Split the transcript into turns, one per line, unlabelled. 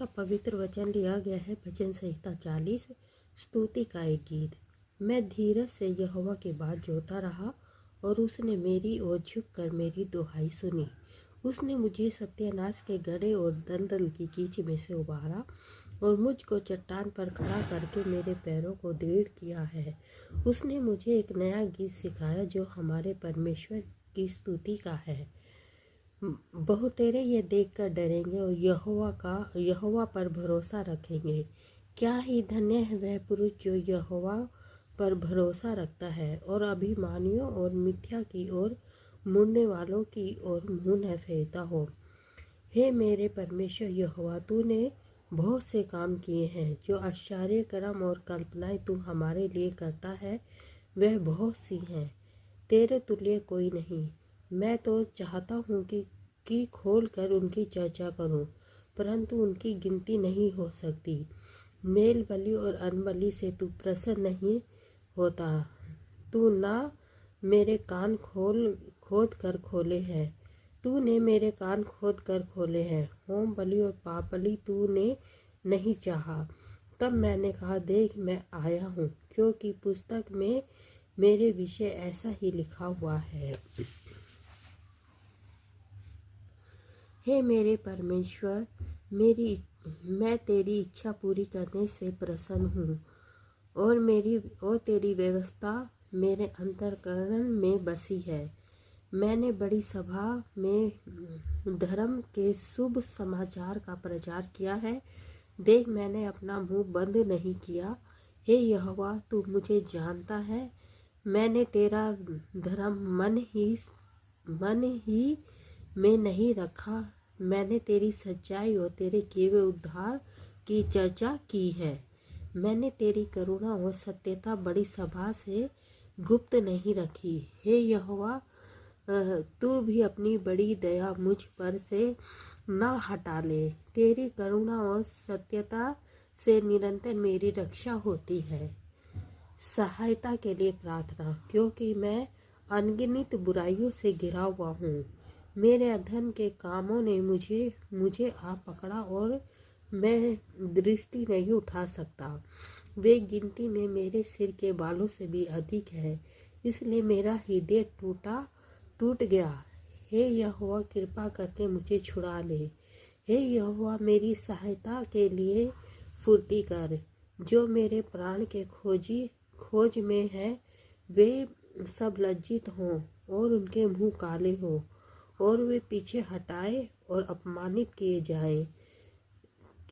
का पवित्र वचन लिया गया है भजन संहिता 40 स्तुति का एक गीत। मैं धीरज से यहोवा की बाट जोता रहा और उसने मेरी ओर झुककर मेरी दुहाई सुनी। उसने मुझे सत्यानाश के गड्ढे और दलदल की कीच में से उबारा और मुझको चट्टान पर खड़ा करके मेरे पैरों को दृढ़ किया है। उसने मुझे एक नया गीत सिखाया जो हमारे परमेश्वर की स्तुति का है। बहुतेरे ये देखकर डरेंगे और यहोवा पर भरोसा रखेंगे। क्या ही धन्य है वह पुरुष जो यहोवा पर भरोसा रखता है और अभिमानियों और मिथ्या की ओर मुड़ने वालों की ओर मुँह न फेरता हो। हे मेरे परमेश्वर यहोवा, तूने बहुत से काम किए हैं। जो आश्चर्य कर्म और कल्पनाएं तू हमारे लिए करता है वह बहुत सी हैं। तेरे तुल्य कोई नहीं। मैं तो चाहता हूँ कि खोल कर उनकी चर्चा करूँ, परंतु उनकी गिनती नहीं हो सकती। मेल बलि और अनबलि से तू प्रसन्न नहीं होता। तू ना मेरे कान खोद कर खोले हैं। तूने मेरे कान खोद कर खोले हैं। होम बलि और पाप बलि तूने नहीं चाहा। तब मैंने कहा, देख मैं आया हूँ, क्योंकि पुस्तक में मेरे विषय ऐसा ही लिखा हुआ है। हे मेरे परमेश्वर, मैं तेरी इच्छा पूरी करने से प्रसन्न हूँ और तेरी व्यवस्था मेरे अंतःकरण में बसी है। मैंने बड़ी सभा में धर्म के शुभ समाचार का प्रचार किया है। देख मैंने अपना मुंह बंद नहीं किया। हे यहोवा, तू मुझे जानता है। मैंने तेरा धर्म मन ही में नहीं रखा। मैंने तेरी सच्चाई और तेरे किए हुए उद्धार की चर्चा की है। मैंने तेरी करुणा और सत्यता बड़ी सभा से गुप्त नहीं रखी। हे यहोवा, तू भी अपनी बड़ी दया मुझ पर से ना हटा ले। तेरी करुणा और सत्यता से निरंतर मेरी रक्षा होती है। सहायता के लिए प्रार्थना, क्योंकि मैं अनगिनत बुराइयों से घिरा हुआ हूँ। मेरे अधर्म के कामों ने मुझे आ पकड़ा और मैं दृष्टि नहीं उठा सकता। वे गिनती में मेरे सिर के बालों से भी अधिक है, इसलिए मेरा हृदय टूट गया। हे यहोवा, कृपा करके मुझे छुड़ा ले। हे यहोवा, मेरी सहायता के लिए फुर्ती कर। जो मेरे प्राण के खोज में है वे सब लज्जित हों और उनके मुंह काले हों और वे पीछे हटाए और अपमानित किए जाएं।